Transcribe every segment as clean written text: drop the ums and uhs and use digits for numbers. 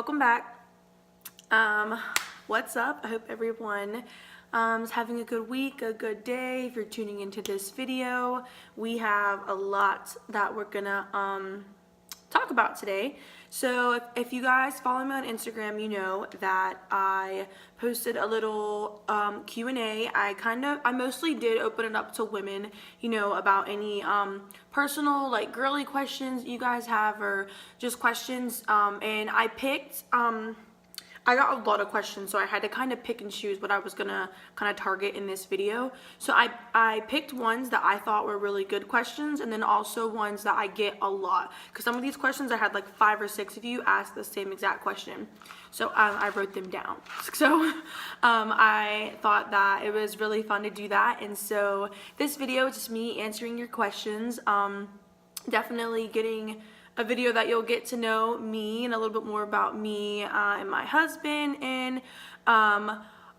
welcome back. What's up? I hope everyone is having a good week, a good day. If you're tuning into this video, we have a lot that we're gonna talk about today. So if you guys follow me on Instagram, you know that I posted a little Q&A. I mostly did open it up to women, you know, about any personal, like, girly questions you guys have, or just questions, and I picked I got a lot of questions, so I had to kind of pick and choose what I was gonna kind of target in this video. So I picked ones that I thought were really good questions, and then also ones that I get a lot, because some of these questions I had like 5 or 6 of you ask the same exact question, so I wrote them down. So I thought that it was really fun to do that, and so this video is just me answering your questions. Definitely getting a video that you'll get to know me and a little bit more about me and my husband. And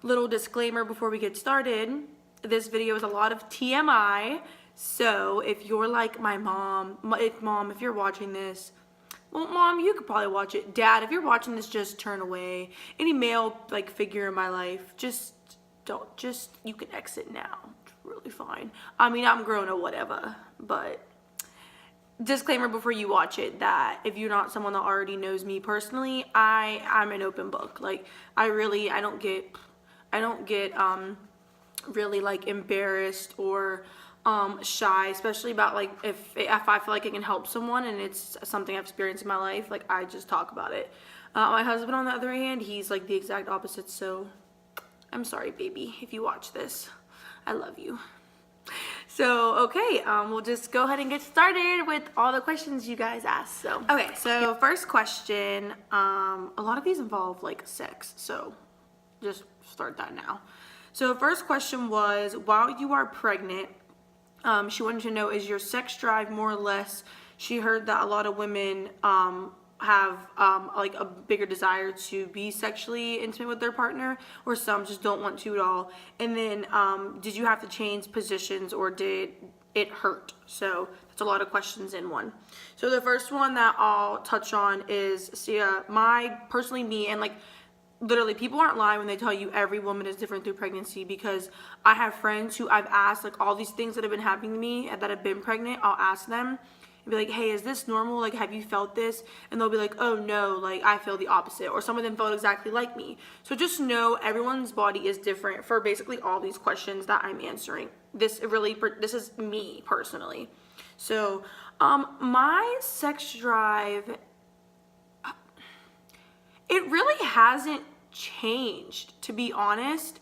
little disclaimer before we get started, this video is a lot of TMI, so if you're like my mom, if you're watching this, well, Mom, you could probably watch it. Dad, if you're watching this, just turn away. Any male like figure in my life, just you can exit now. It's really fine. I mean, I'm grown or whatever, but disclaimer before you watch it, that if you're not someone that already knows me personally, I'm an open book. Like, I don't get really like embarrassed or shy, especially about like if I feel like I can help someone and it's something I've experienced in my life. Like, I just talk about it. My husband, on the other hand, he's like the exact opposite, so I'm sorry, baby, if you watch this. I love you. So, okay, we'll just go ahead and get started with all the questions you guys asked. So, okay, so first question, a lot of these involve like sex, so just start that now. So first question was, while you are pregnant, she wanted to know, is your sex drive more or less? She heard that a lot of women have like a bigger desire to be sexually intimate with their partner, or some just don't want to at all. And then did you have to change positions, or did it hurt? So that's a lot of questions in one. So the first one that I'll touch on is, personally, me, and like literally people aren't lying when they tell you every woman is different through pregnancy, because I have friends who I've asked like all these things that have been happening to me and that have been pregnant. I'll ask them and be like, hey, is this normal? Like, have you felt this? And they'll be like, oh no, like I feel the opposite. Or some of them felt exactly like me. So just know everyone's body is different for basically all these questions that I'm answering. This is me personally. So my sex drive, it really hasn't changed, to be honest.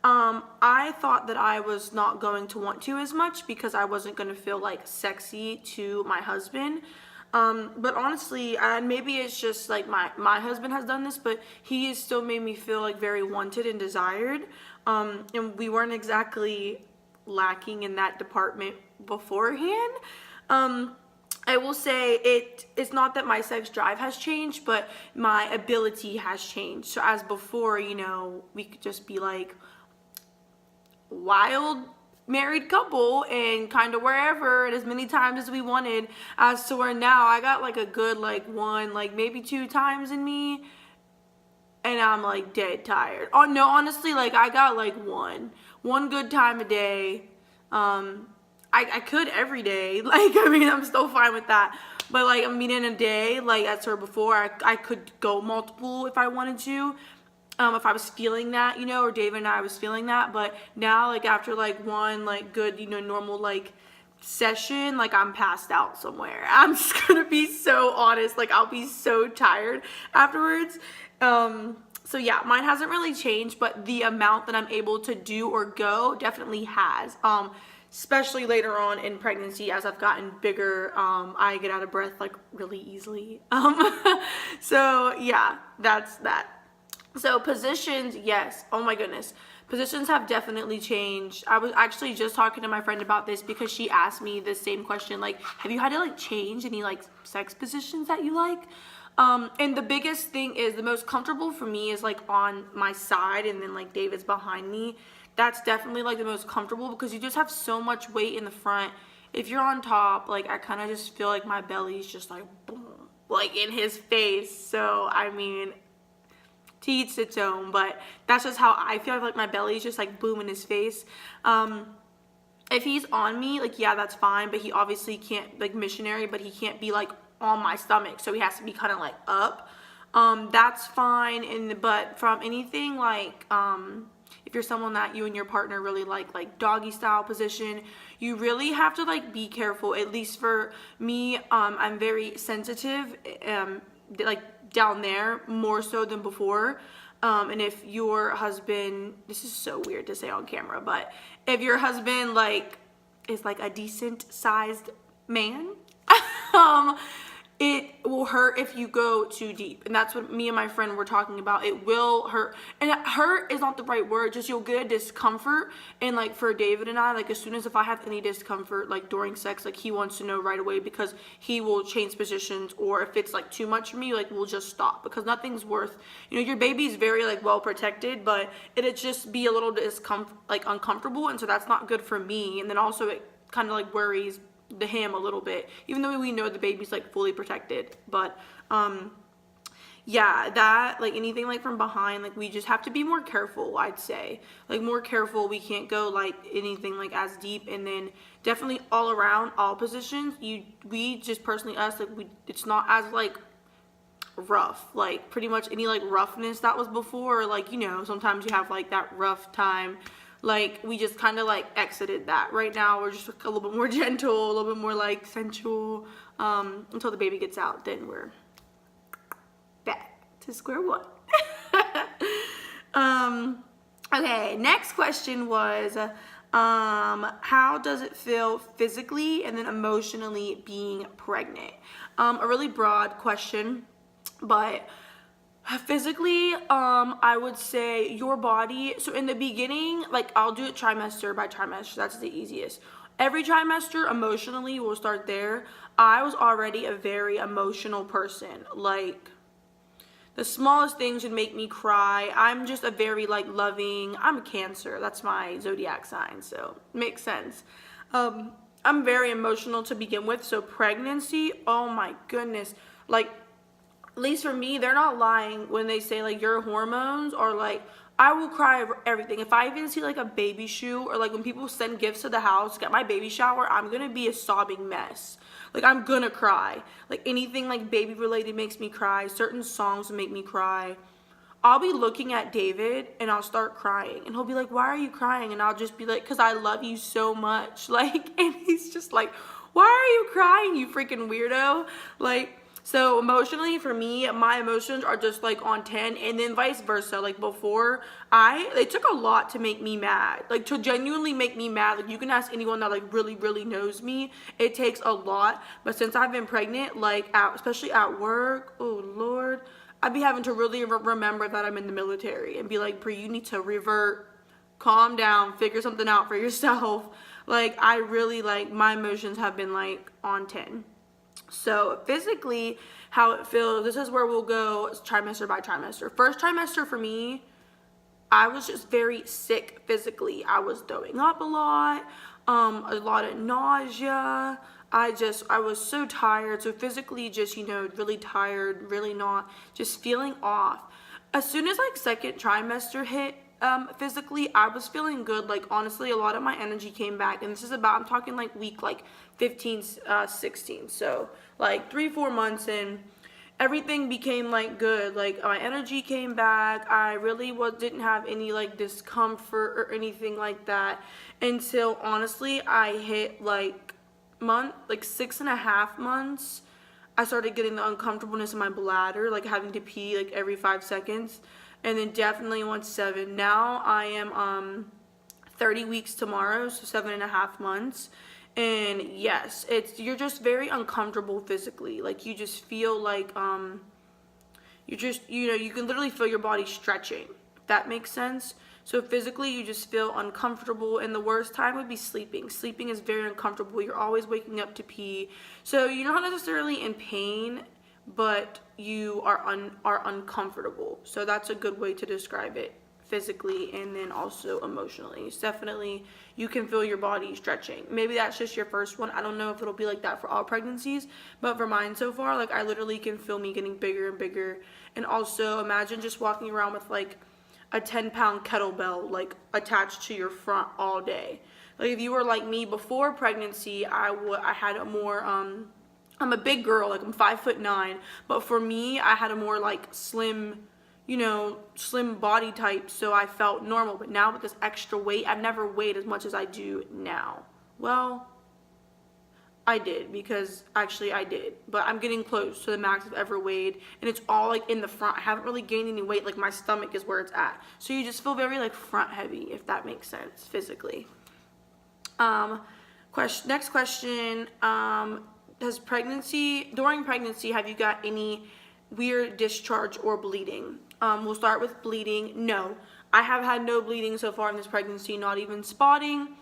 I thought that I was not going to want to as much because I wasn't going to feel like sexy to my husband. But honestly, and maybe it's just like my husband has done this, but he has still made me feel like very wanted and desired. And we weren't exactly lacking in that department beforehand. I will say it's not that my sex drive has changed, but my ability has changed. So as before, you know, we could just be like wild married couple and kind of wherever and as many times as we wanted, as to where now I got like a good like 1, like maybe 2 times in me and I'm like dead tired. Oh no, honestly, like I got like one good time a day. I could every day, like, I mean, I'm still fine with that, but like, I mean, in a day, like as her before, I could go multiple if I wanted to, if I was feeling that, you know, or David and I was feeling that. But now, like, after like one like good, you know, normal like session, like I'm passed out somewhere. I'm just gonna be so honest, like I'll be so tired afterwards. So yeah, mine hasn't really changed, but the amount that I'm able to do or go definitely has. Especially later on in pregnancy, as I've gotten bigger, I get out of breath like really easily. So yeah, that's that. So positions, yes. Oh my goodness. Positions have definitely changed. I was actually just talking to my friend about this because she asked me the same question, like, have you had to like change any like sex positions that you like? And the biggest thing is, the most comfortable for me is like on my side, and then like David's behind me. That's definitely like the most comfortable, because you just have so much weight in the front. If you're on top, like I kind of just feel like my belly's just like boom, like in his face. So I mean, to each its own, but that's just how I feel. I feel like my belly's just like boom in his face. If he's on me, like, yeah, that's fine, but he obviously can't, like, missionary, but he can't be like on my stomach, so he has to be kind of like up. That's fine. But from anything like if you're someone that you and your partner really like doggy style position, you really have to like be careful. At least for me, I'm very sensitive, like down there more so than before. And if your husband, this is so weird to say on camera, but if your husband like is like a decent sized man, it will hurt if you go too deep. And that's what me and my friend were talking about. It will hurt. And hurt is not the right word. Just you'll get a discomfort. And like for David and I, like as soon as if I have any discomfort, like during sex, like he wants to know right away, because he will change positions. Or if it's like too much for me, like we'll just stop, because nothing's worth, your baby's very like well protected, but it'd just be a little like uncomfortable. And so that's not good for me. And then also it kind of like worries him a little bit, even though we know the baby's like fully protected. But yeah, that like anything like from behind, like we just have to be more careful. I'd say like more careful. We can't go like anything like as deep. And then definitely all around, all positions, we just personally, us, like it's not as like rough, like pretty much any like roughness that was before, like sometimes you have like that rough time. Like we just kind of like exited that. Right now we're just a little bit more gentle, a little bit more like sensual, until the baby gets out. Then we're back to square one. Okay, next question was how does it feel physically and then emotionally being pregnant? A really broad question, but physically, I would say your body. So in the beginning, like I'll do it trimester by trimester. That's the easiest. Every trimester, emotionally, we'll start there. I was already a very emotional person. Like the smallest things would make me cry. I'm just a very like loving. I'm a Cancer. That's my zodiac sign, so it makes sense. I'm very emotional to begin with. So pregnancy, oh my goodness, like. At least for me, they're not lying when they say like your hormones are like, I will cry over everything. If I even see like a baby shoe, or like when people send gifts to the house, get my baby shower, I'm gonna be a sobbing mess. Like I'm gonna cry. Like anything like baby related makes me cry. Certain songs make me cry. I'll be looking at David and I'll start crying, and he'll be like, why are you crying? And I'll just be like, because I love you so much. Like, and he's just like, why are you crying, you freaking weirdo? Like, so emotionally for me, my emotions are just like on 10, and then vice versa. Like before, it took a lot to make me mad, like to genuinely make me mad. Like you can ask anyone that like really, really knows me. It takes a lot. But since I've been pregnant, like especially at work, oh Lord, I'd be having to really remember that I'm in the military and be like, Brie, you need to revert, calm down, figure something out for yourself. Like I really like my emotions have been like on 10. So physically, how it feels, this is where we'll go trimester by trimester. First trimester for me, I was just very sick physically. I was throwing up a lot of nausea. I was so tired. So physically just, really tired, really not, just feeling off. As soon as like second trimester hit, physically, I was feeling good. Like honestly, a lot of my energy came back, and this is about, I'm talking like week like 15, 16. So like 3-4 months in, everything became like good. Like my energy came back. I really didn't have any like discomfort or anything like that until honestly I hit like 6.5 months. I started getting the uncomfortableness in my bladder, like having to pee like every 5 seconds. And then definitely once 7. Now I am 30 weeks tomorrow, so 7.5 months. And yes, you're just very uncomfortable physically. Like you just feel like you can literally feel your body stretching, if that makes sense. So physically you just feel uncomfortable, and the worst time would be sleeping. Sleeping is very uncomfortable. You're always waking up to pee. So you're not necessarily in pain, but you are uncomfortable. So that's a good way to describe it physically and then also emotionally. It's definitely, you can feel your body stretching. Maybe that's just your first one. I don't know if it'll be like that for all pregnancies, but for mine so far, like I literally can feel me getting bigger and bigger. And also imagine just walking around with like a 10-pound kettlebell like attached to your front all day. Like if you were like me before pregnancy, I had a more I'm a big girl, like I'm 5'9", but for me, I had a more like slim, slim body type, so I felt normal. But now with this extra weight, I've never weighed as much as I do now. Well, I did, because actually I did, but I'm getting close to the max I've ever weighed, and it's all like in the front. I haven't really gained any weight, like my stomach is where it's at. So you just feel very like front heavy, if that makes sense, physically. Next question, during pregnancy, have you got any weird discharge or bleeding? We'll start with bleeding. No, I have had no bleeding so far in this pregnancy, not even spotting.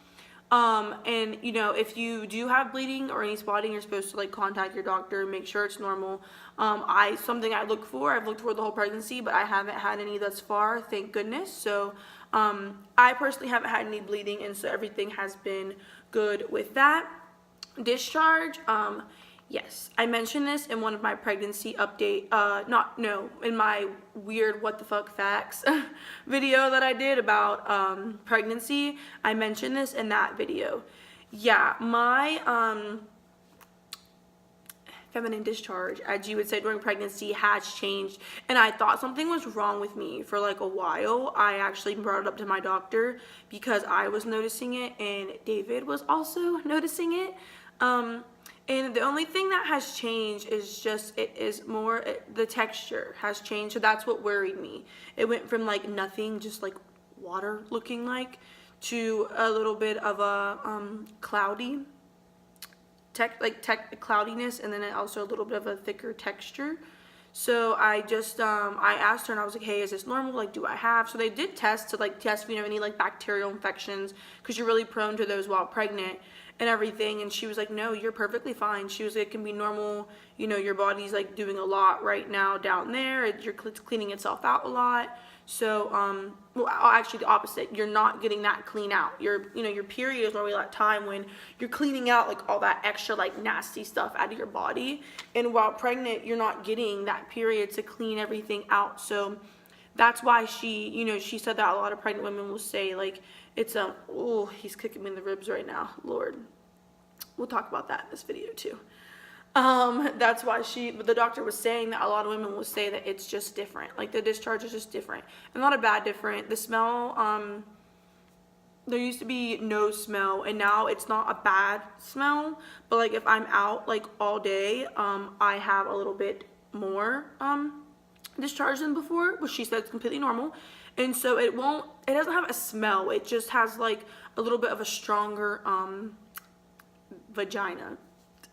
And if you do have bleeding or any spotting, you're supposed to like contact your doctor, make sure it's normal. Something I've looked for the whole pregnancy, but I haven't had any thus far, thank goodness. So, I personally haven't had any bleeding, and so everything has been good with that. Discharge, yes, I mentioned this in one of my pregnancy update, in my weird what the fuck facts video that I did about pregnancy. I mentioned this in that video. Yeah, my feminine discharge, as you would say, during pregnancy has changed, and I thought something was wrong with me for like a while. I actually brought it up to my doctor because I was noticing it and David was also noticing it. And the only thing that has changed is just, the texture has changed. So that's what worried me. It went from like nothing, just like water looking like, to a little bit of a cloudy, cloudiness, and then also a little bit of a thicker texture. So I just, I asked her and I was like, hey, is this normal? Like, do I have? So they did test to like test if you have any like bacterial infections, because you're really prone to those while pregnant and everything. And she was like, no, you're perfectly fine. She was like, it can be normal. Your body's like doing a lot right now down there. It's cleaning itself out a lot. So, well, actually the opposite. You're not getting that clean out. Your period is normally that time when you're cleaning out like all that extra like nasty stuff out of your body. And while pregnant, you're not getting that period to clean everything out. So that's why she said that a lot of pregnant women will say like, it's oh, he's kicking me in the ribs right now, Lord. We'll talk about that in this video too. That's why the doctor was saying that a lot of women will say that it's just different. Like the discharge is just different, and not a bad different. The smell, there used to be no smell, and now it's not a bad smell. But like if I'm out like all day, I have a little bit more discharge than before, which she said is completely normal. And so it doesn't have a smell. It just has like a little bit of a stronger vagina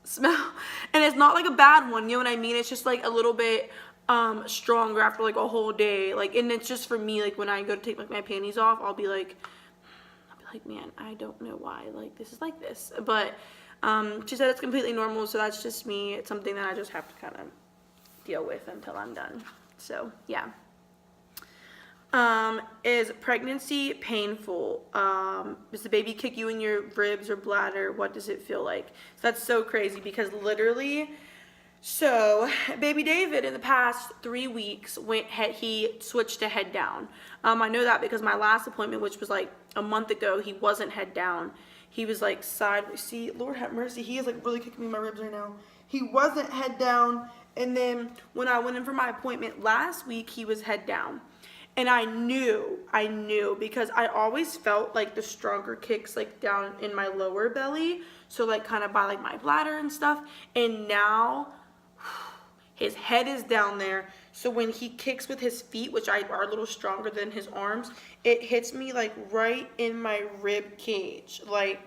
smell. And it's not like a bad one, you know what I mean? It's just like a little bit stronger after like a whole day. Like, and it's just for me, like when I go to take like my panties off, I'll be like, man, I don't know why like this is like this. But she said it's completely normal, so that's just me. It's something that I just have to kind of deal with until I'm done. So yeah. Is pregnancy painful? Does the baby kick you in your ribs or bladder? What does it feel like? So that's so crazy, because literally, so baby David in the past 3 weeks he switched to head down. I know that because my last appointment, which was like a month ago, he wasn't head down. He was like sideways. See, Lord have mercy, he is like really kicking me in my ribs right now. He wasn't head down, and then when I went in for my appointment last week, he was head down. And I knew, because I always felt like the stronger kicks like down in my lower belly, so like kind of by like my bladder and stuff. And now his head is down there, so when he kicks with his feet, which are a little stronger than his arms, it hits me like right in my rib cage, like.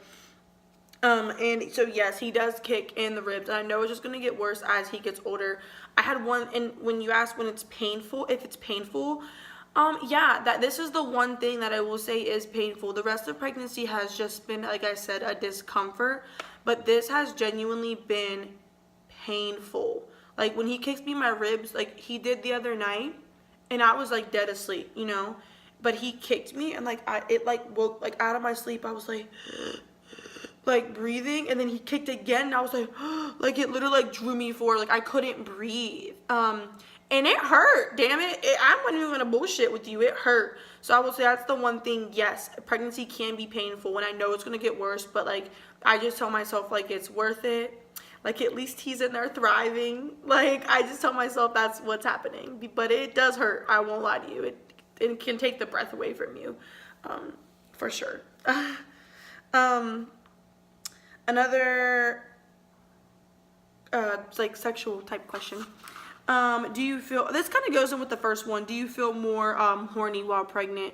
And so yes, he does kick in the ribs, and I know it's just gonna get worse as he gets older. I had one, and when you ask when it's painful, if it's painful, yeah, this is the one thing that I will say is painful. The rest of pregnancy has just been, like I said, a discomfort, but this has genuinely been painful. Like when he kicks me in my ribs, like he did the other night, and I was like dead asleep, but he kicked me, and like it like woke like out of my sleep. I was like breathing, and then he kicked again, and I was like like it literally like drew me forward, like I couldn't breathe. And it hurt, damn it. I'm not even gonna bullshit with you, it hurt. So I will say that's the one thing. Yes, pregnancy can be painful, and I know it's gonna get worse, but like I just tell myself like it's worth it. Like at least he's in there thriving. Like I just tell myself that's what's happening. But it does hurt, I won't lie to you. It can take the breath away from you, for sure. Another like sexual type question. Do you feel, this kind of goes in with the first one, do you feel more horny while pregnant?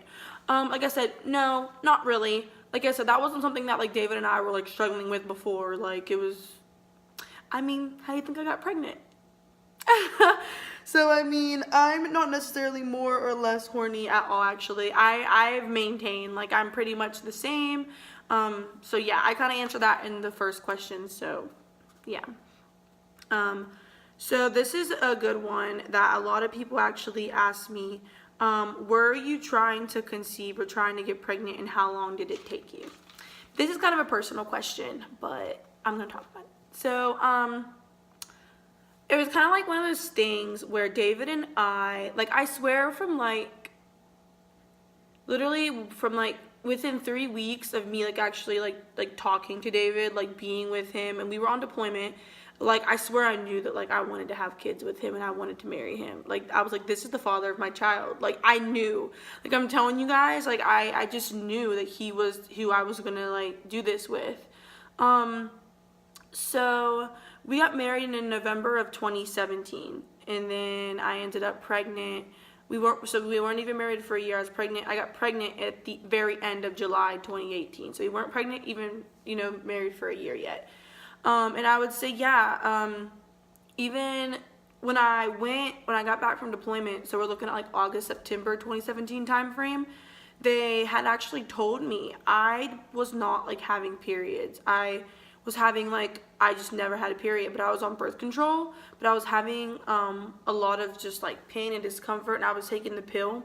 Like I said, no, not really. Like I said, that wasn't something that like David and I were like struggling with before. Like it was, I mean, how do you think I got pregnant? So I mean, I'm not necessarily more or less horny at all, actually. I've maintained, like I'm pretty much the same. So yeah, I kind of answered that in the first question, so yeah. So this is a good one that a lot of people actually ask me. Were you trying to conceive or trying to get pregnant, and how long did it take you? This is kind of a personal question, but I'm gonna talk about it. So, it was kind of like one of those things where David and I swear from like, literally from like within 3 weeks of me like actually like talking to David, like being with him, and we were on deployment, like I swear I knew that like I wanted to have kids with him and I wanted to marry him. Like I was like, this is the father of my child. Like I knew, like I'm telling you guys, like I just knew that he was who I was gonna like do this with. So we got married in November of 2017, and then I ended up pregnant. We weren't even married for a year. I got pregnant at the very end of July 2018. So we weren't pregnant even, married for a year yet. And I would say, yeah, even when I got back from deployment, so we're looking at like August, September 2017 timeframe, they had actually told me I was not like having periods. I was having like, I just never had a period, but I was on birth control, but I was having a lot of just like pain and discomfort, and I was taking the pill,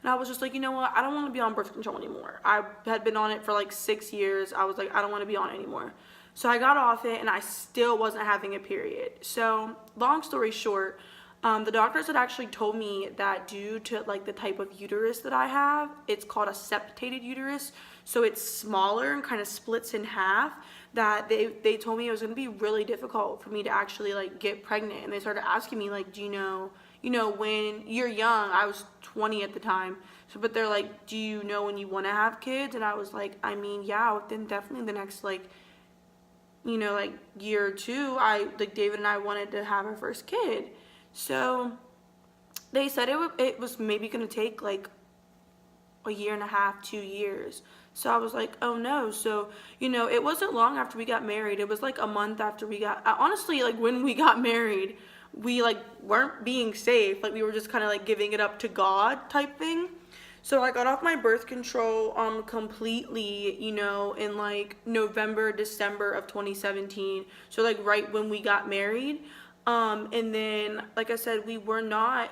and I was just like, you know what, I don't want to be on birth control anymore. I had been on it for like 6 years. I was like, I don't want to be on it anymore. So I got off it, and I still wasn't having a period. So long story short, the doctors had actually told me that due to like the type of uterus that I have, it's called a septated uterus, so it's smaller and kind of splits in half, that they told me it was going to be really difficult for me to actually like get pregnant. And they started asking me like, do you know when you're young, I was 20 at the time, so but they're like, do you know when you want to have kids? And I was like, I mean, yeah, within definitely the next like like year or two, David and I wanted to have our first kid. So they said it was maybe going to take like a year and a half, 2 years. So I was like, oh no. So, it wasn't long after we got married. It was like a month after honestly, like when we got married, we like weren't being safe. Like we were just kind of like giving it up to God type thing. So I got off my birth control completely, in like November, December of 2017. So like right when we got married. And then, like I said, we were not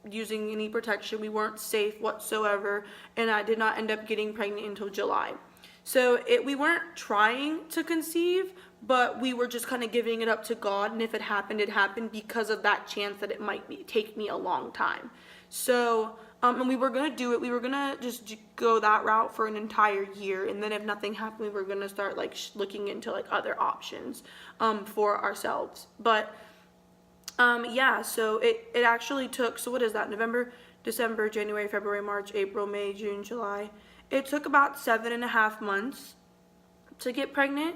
using any protection. We weren't safe whatsoever, and I did not end up getting pregnant until July. So we weren't trying to conceive, but we were just kind of giving it up to God, and if it happened, it happened, because of that chance that it might take me a long time. So and we were gonna do it. We were gonna just go that route for an entire year, and then if nothing happened, we were gonna start like looking into like other options for ourselves. But yeah, so it actually took, so what is that, November, December, January, February, March, April, May, June, July. It took about 7.5 months to get pregnant,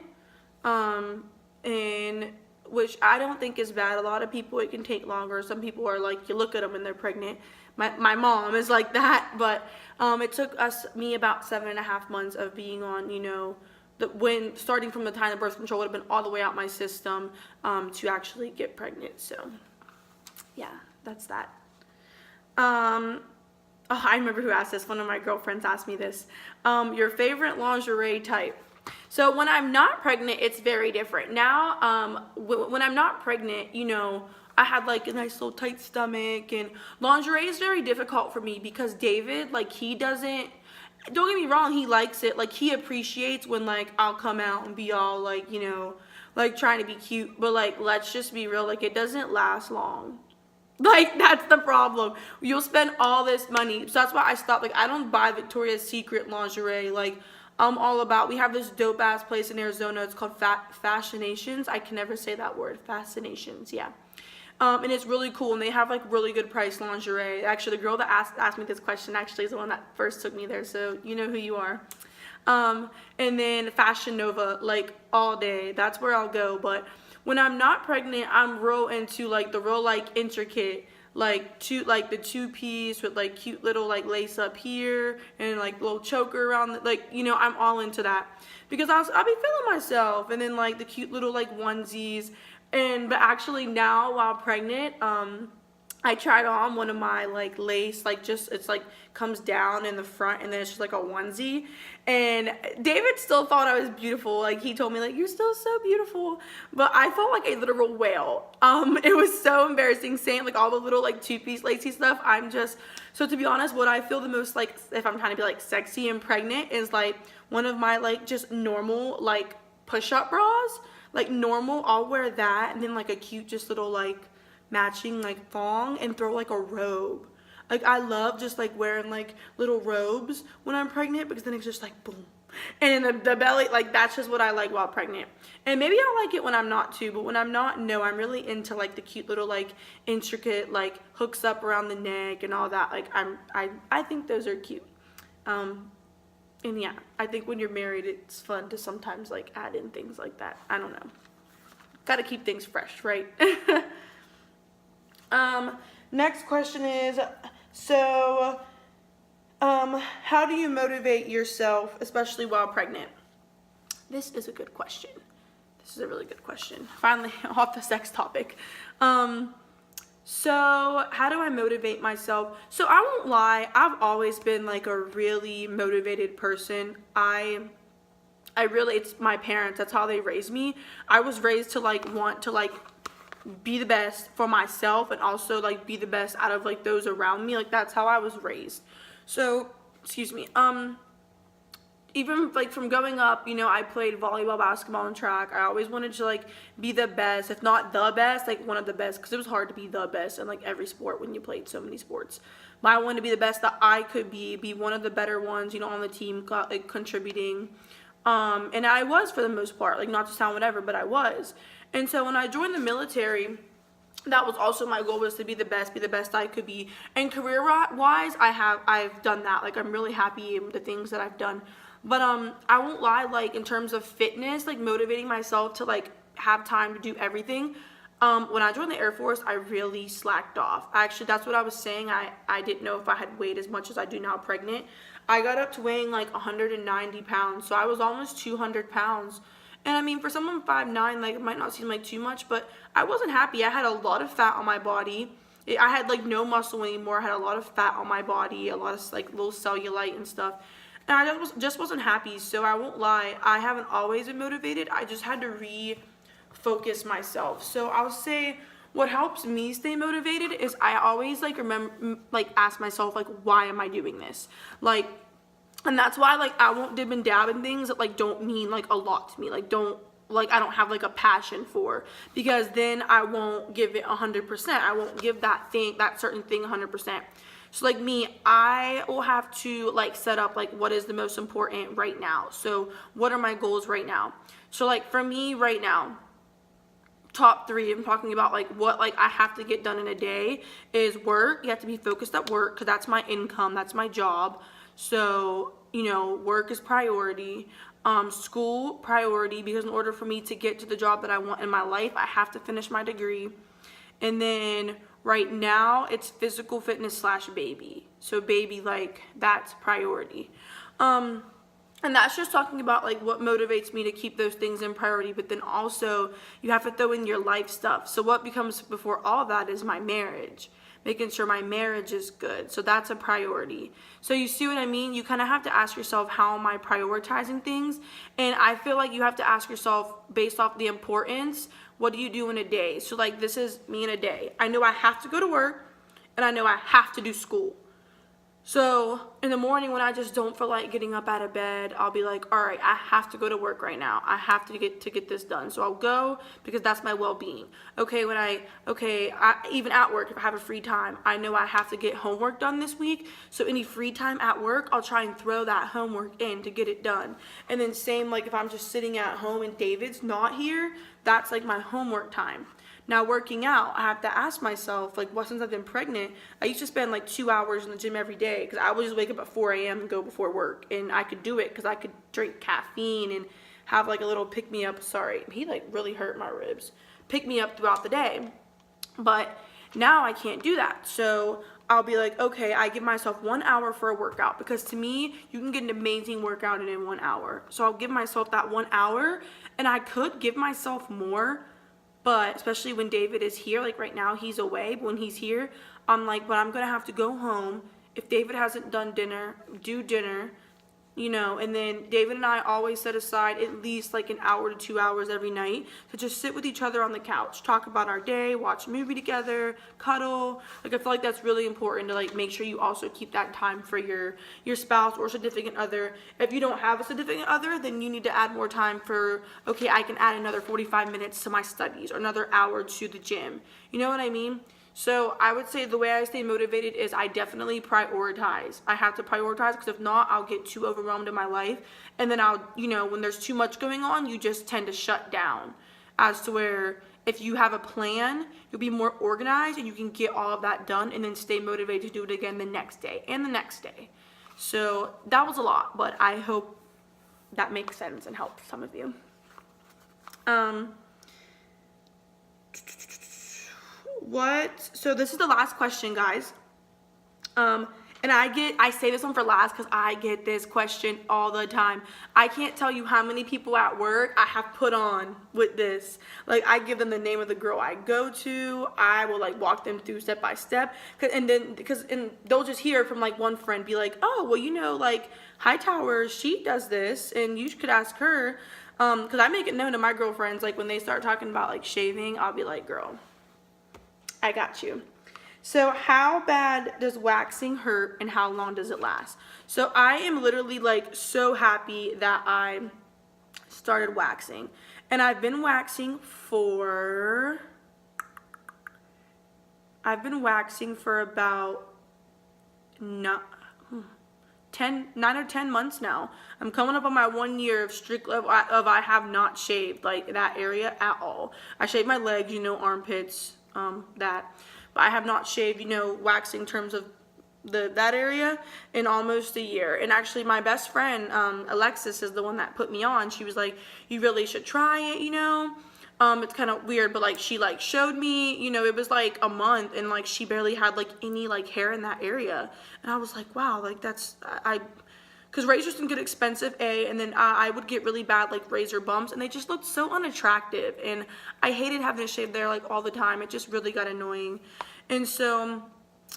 and which I don't think is bad. A lot of people, it can take longer. Some people are like, you look at them and they're pregnant. My mom is like that, but it took me about 7.5 months of being on, starting from the time the birth control would have been all the way out my system to actually get pregnant. So yeah, that's that. I remember who asked this. One of my girlfriends asked me this. Your favorite lingerie type. So when I'm not pregnant, it's very different. Now, when I'm not pregnant, I had like a nice little tight stomach, and lingerie is very difficult for me because David, like, he doesn't, don't get me wrong, he likes it. Like, he appreciates when, like, I'll come out and be all, like, you know, like, trying to be cute. But, like, let's just be real. Like, it doesn't last long. Like, that's the problem. You'll spend all this money. So that's why I stopped. Like, I don't buy Victoria's Secret lingerie. Like, I'm all about, we have this dope-ass place in Arizona. It's called Fascinations. I can never say that word. Fascinations, yeah. And it's really cool, and they have like really good price lingerie. Actually, the girl that asked me this question actually is the one that first took me there, so you know who you are. And then Fashion Nova, like, all day. That's where I'll go. But when I'm not pregnant, I'm real into like the real like intricate, like the two-piece with like cute little like lace up here and like little choker around the, like, you know, I'm all into that because I'll be feeling myself. And then like the cute little like onesies. But actually now while pregnant, I tried on one of my like lace, like just, it's like comes down in the front and then it's just like a onesie. And David still thought I was beautiful. Like, he told me like, you're still so beautiful. But I felt like a literal whale. It was so embarrassing saying like all the little like two-piece lacy stuff. So to be honest, what I feel the most like, if I'm trying to be like sexy and pregnant, is like one of my like just normal like push-up bras. Like normal, I'll wear that, and then like a cute just little like matching like thong, and throw like a robe. Like, I love just like wearing like little robes when I'm pregnant, because then it's just like boom. And then the belly, like, that's just what I like while pregnant. And maybe I'll like it when I'm not too, but when I'm not, no, I'm really into like the cute little like intricate like hooks up around the neck and all that. Like, I think those are cute. And yeah, I think when you're married, it's fun to sometimes like add in things like that. I don't know. Gotta keep things fresh, right? Next question is, so, how do you motivate yourself, especially while pregnant? This is a good question. This is a really good question. Finally, off the sex topic. So how do I motivate myself? So I won't lie, I've always been like a really motivated person. I really, it's my parents, that's how they raised me. I was raised to like want to like be the best for myself, and also like be the best out of like those around me. Like, that's how I was raised. So, excuse me. Even like from growing up, you know, I played volleyball, basketball, and track. I always wanted to like be the best, if not the best, like one of the best, because it was hard to be the best in like every sport when you played so many sports. But I wanted to be the best that I could be one of the better ones, you know, on the team, like contributing. And I was, for the most part, like, not to sound whatever, but I was. And so when I joined the military, that was also my goal, was to be the best I could be. And career-wise, I've done that. Like, I'm really happy with the things that I've done. But I won't lie, like, in terms of fitness, like motivating myself to like have time to do everything, when I joined the Air Force, I really slacked off. Actually, that's what I was saying. I didn't know if I had weighed as much as I do now pregnant. I got up to weighing like 190 pounds, so I was almost 200 pounds. And I mean, for someone 5'9", like, it might not seem like too much, but I wasn't happy. I had a lot of fat on my body. I had like no muscle anymore. I had a lot of fat on my body, a lot of like little cellulite and stuff. And I just wasn't happy. So I won't lie, I haven't always been motivated. I just had to refocus myself. So I'll say what helps me stay motivated is I always like ask myself, like, why am I doing this? Like, and that's why like I won't dib and dab in things that like don't mean like a lot to me. Like, I don't have like a passion for, because then I won't give it 100%. I won't give that certain thing 100%. So like me, I will have to like set up like what is the most important right now. So what are my goals right now? So like for me right now, top 3, I'm talking about like what like I have to get done in a day is work. You have to be focused at work, because that's my income, that's my job. So, you know, work is priority. School, priority, because in order for me to get to the job that I want in my life, I have to finish my degree. And then right now, it's physical fitness / baby. So baby, like, that's priority. And that's just talking about like what motivates me to keep those things in priority. But then also you have to throw in your life stuff. So what becomes before all that is my marriage. making sure my marriage is good. So that's a priority. So you see what I mean? You kind of have to ask yourself, how am I prioritizing things? And I feel like you have to ask yourself based off the importance, what do you do in a day? So like, this is me in a day. I know I have to go to work, and I know I have to do school. So in the morning when I just don't feel like getting up out of bed, I'll be like, all right, I have to go to work right now. I have to get this done. So I'll go because that's my well-being. Okay, even at work, if I have a free time, I know I have to get homework done this week. So any free time at work, I'll try and throw that homework in to get it done. And then same, like if I'm just sitting at home and David's not here, that's like my homework time. Now working out, I have to ask myself, like, well, since I've been pregnant, I used to spend like 2 hours in the gym every day because I would just wake up at 4 a.m. and go before work. And I could do it because I could drink caffeine and have like a little pick-me-up. Sorry, he like really hurt my ribs. Pick me up throughout the day. But now I can't do that. So I'll be like, okay, I give myself 1 hour for a workout, because to me, you can get an amazing workout in 1 hour. So I'll give myself that 1 hour, and I could give myself more. But especially when David is here, like right now he's away, but when he's here, I'm like, but I'm going to have to go home. If David hasn't done dinner, do dinner, you know, and then David and I always set aside at least like 1 hour to 2 hours every night to just sit with each other on the couch, talk about our day, watch a movie together, cuddle. Like I feel like that's really important to like make sure you also keep that time for your spouse or significant other. If you don't have a significant other, then you need to add more time for, okay, I can add another 45 minutes to my studies or another hour to the gym. You know what I mean? So I would say the way I stay motivated is I definitely prioritize. I have to prioritize, because if not, I'll get too overwhelmed in my life. And then I'll, you know, when there's too much going on, you just tend to shut down. As to where if you have a plan, you'll be more organized and you can get all of that done and then stay motivated to do it again the next day and the next day. So that was a lot, but I hope that makes sense and helps some of you. So this is the last question, guys. And I say this one for last because I get this question all the time. I can't tell you how many people at work I have put on with this. Like, I give them the name of the girl I go to. I will like walk them through step by step. And they'll just hear from like one friend be like, oh, well, you know, like Hightower, she does this and you could ask her. Because I make it known to my girlfriends, like when they start talking about like shaving, I'll be like, girl, I got you. So how bad does waxing hurt and how long does it last? So I am literally like so happy that I started waxing. And I've been waxing for about 9 or 10 months now. I'm coming up on my 1 year of strict of I have not shaved like that area at all. I shaved my legs, you know, armpits, but I have not shaved, you know, waxing in terms of that area in almost a year. And actually my best friend, Alexis, is the one that put me on. She was like, you really should try it, you know. It's kind of weird, but like she like showed me, you know, it was like a month and like she barely had like any like hair in that area. And I was like, wow, like that's, because razors can get expensive, and then I would get really bad like razor bumps, and they just looked so unattractive, and I hated having to shave there like all the time. It just really got annoying. And so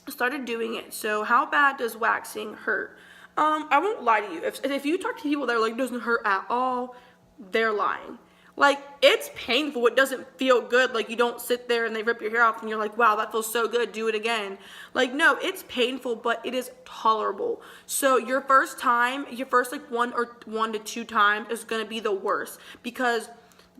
I started doing it. So how bad does waxing hurt? I won't lie to you. If you talk to people that are like, it doesn't hurt at all, they're lying. Like, it's painful. It doesn't feel good. Like, you don't sit there and they rip your hair off and you're like, wow, that feels so good. Do it again. Like, no, it's painful, but it is tolerable. So your first like 1 to 2 times is going to be the worst, because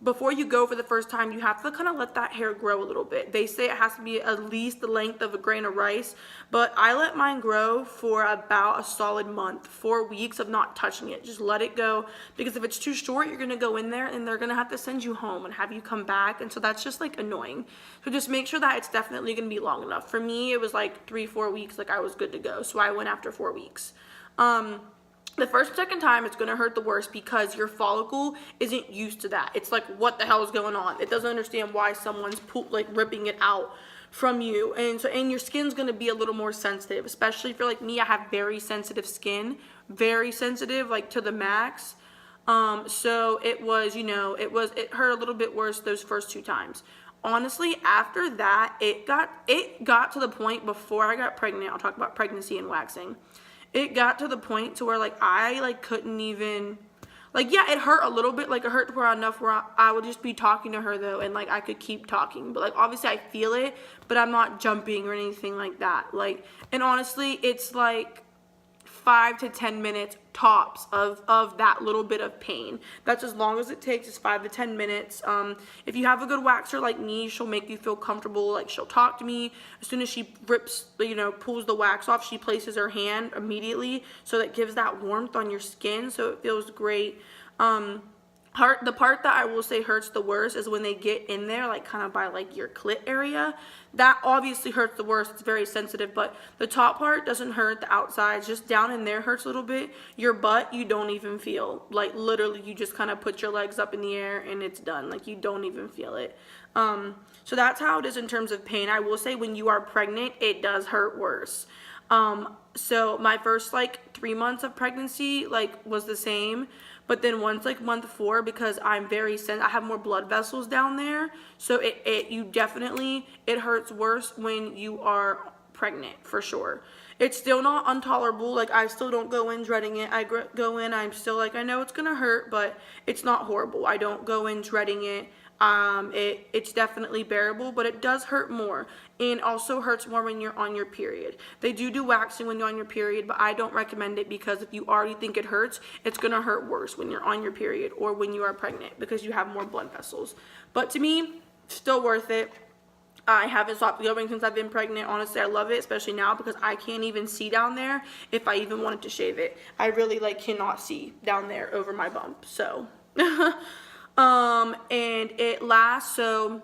before you go for the first time, you have to kind of let that hair grow a little bit. They say it has to be at least the length of a grain of rice, but I let mine grow for about a solid month, 4 weeks of not touching it. Just let it go, because if it's too short, you're going to go in there and they're going to have to send you home and have you come back, and so that's just like annoying. So just make sure that it's definitely going to be long enough. For me, it was like 3-4 weeks, like I was good to go, so I went after 4 weeks. The first and second time, it's going to hurt the worst because your follicle isn't used to that. It's like, what the hell is going on? It doesn't understand why someone's like ripping it out from you. And your skin's going to be a little more sensitive, especially if you're like me. I have very sensitive skin, very sensitive, like to the max. So it was, you know, it hurt a little bit worse those first 2 times. honestly, after that, it got to the point before I got pregnant. I'll talk about pregnancy and waxing. It got to the point to where like I like couldn't even, like, yeah, it hurt a little bit. Like, it hurt for enough where I would just be talking to her though, and like I could keep talking. But like obviously I feel it, but I'm not jumping or anything like that. Like, and honestly, it's like 5 to 10 minutes tops of that little bit of pain. That's as long as it takes, is 5 to 10 minutes. If you have a good waxer like me, she'll make you feel comfortable. Like, she'll talk to me. As soon as she rips, pulls the wax off, she places her hand immediately, so that gives that warmth on your skin, so it feels great. The part that I will say hurts the worst is when they get in there, like kind of by like your clit area. That obviously hurts the worst. It's very sensitive, but the top part doesn't hurt. The outside, just down in there hurts a little bit. Your butt, you don't even feel. Like, literally, you just kind of put your legs up in the air and it's done. Like, you don't even feel it. So that's how it is in terms of pain. I will say when you are pregnant, it does hurt worse. So my first like 3 months of pregnancy like was the same, but then once like month 4, because I'm very I have more blood vessels down there, so it hurts worse when you are pregnant, for sure. It's still not intolerable. Like, I still don't go in dreading it. I go in, I'm still like, I know it's gonna hurt, but it's not horrible. I don't go in dreading it. It's definitely bearable, but it does hurt more, and also hurts more when you're on your period. They do waxing when you're on your period, but I don't recommend it, because if you already think it hurts, it's gonna hurt worse when you're on your period or when you are pregnant, because you have more blood vessels. But to me, still worth it. I haven't stopped going since I've been pregnant. Honestly, I love it, especially now, because I can't even see down there if I even wanted to shave it. I really like cannot see down there over my bump, so and it lasts. So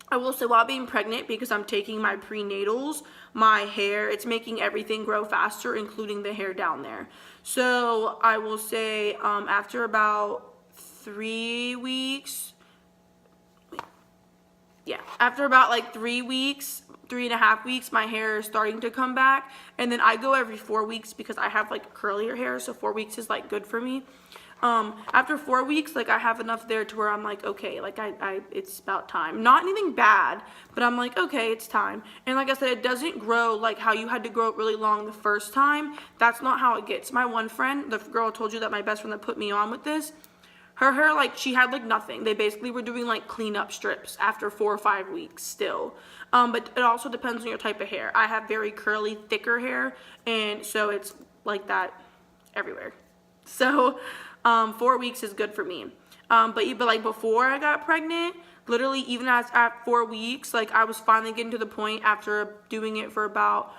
I will say, while being pregnant, because I'm taking my prenatals, my hair, it's making everything grow faster, including the hair down there. So I will say, after about 3 weeks, after about like 3 weeks, 3.5 weeks, my hair is starting to come back. And then I go every 4 weeks, because I have like curlier hair, so 4 weeks is like good for me. After 4 weeks, like, I have enough there to where I'm like, okay, like, it's about time. Not anything bad, but I'm like, okay, it's time. And like I said, it doesn't grow like how you had to grow it really long the first time. That's not how it gets. My one friend, the girl I told you, that my best friend that put me on with this, her hair, like, she had like nothing. They basically were doing like cleanup strips after 4 or 5 weeks still. But it also depends on your type of hair. I have very curly, thicker hair, and so it's like that everywhere. So 4 weeks is good for me. But like before I got pregnant, literally even at 4 weeks, like, I was finally getting to the point after doing it for about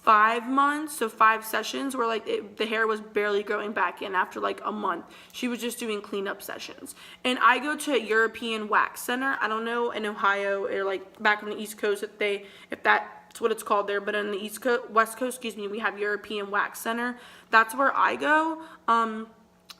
5 months, so 5 sessions, where like the hair was barely growing back in after like a month. She was just doing cleanup sessions. And I go to a European wax center. I don't know in Ohio or like back on the East Coast if that's what it's called there, but on the West Coast, we have European Wax Center. That's where I go.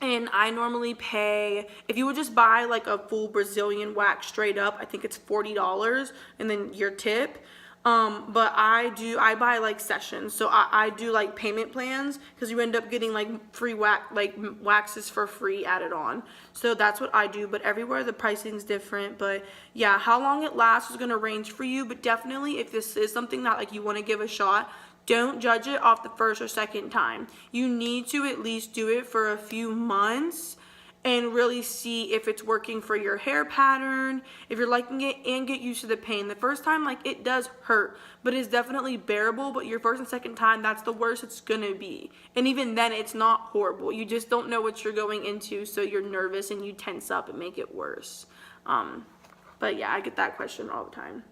And I normally pay, if you would just buy like a full Brazilian wax straight up, I think it's $40, and then your tip. But I buy like sessions, so I do like payment plans, because you end up getting like free waxes for free added on. So that's what I do, but everywhere the pricing's different. But yeah, how long it lasts is gonna range for you, but definitely if this is something that like you want to give a shot, don't judge it off the first or second time. You need to at least do it for a few months and really see if it's working for your hair pattern, if you're liking it, and get used to the pain. The first time, like, it does hurt, but it's definitely bearable. But your first and second time, that's the worst it's gonna be. And even then, it's not horrible. You just don't know what you're going into, so you're nervous and you tense up and make it worse. But yeah, I get that question all the time.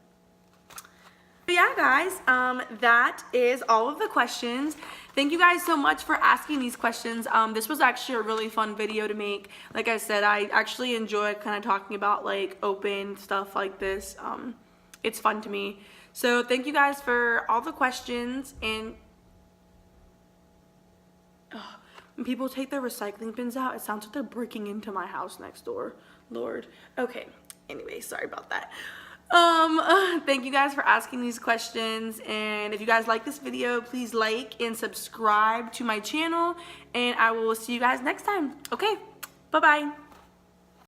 But yeah, guys, that is all of the questions. Thank you guys so much for asking these questions. This was actually a really fun video to make. Like I said, I actually enjoy kind of talking about like open stuff like this. It's fun to me. So thank you guys for all the questions. And when people take their recycling bins out, it sounds like they're breaking into my house next door. Lord. Okay. Anyway, sorry about that. Thank you guys for asking these questions, and if you guys like this video, please like and subscribe to my channel, and I will see you guys next time. Okay, bye-bye.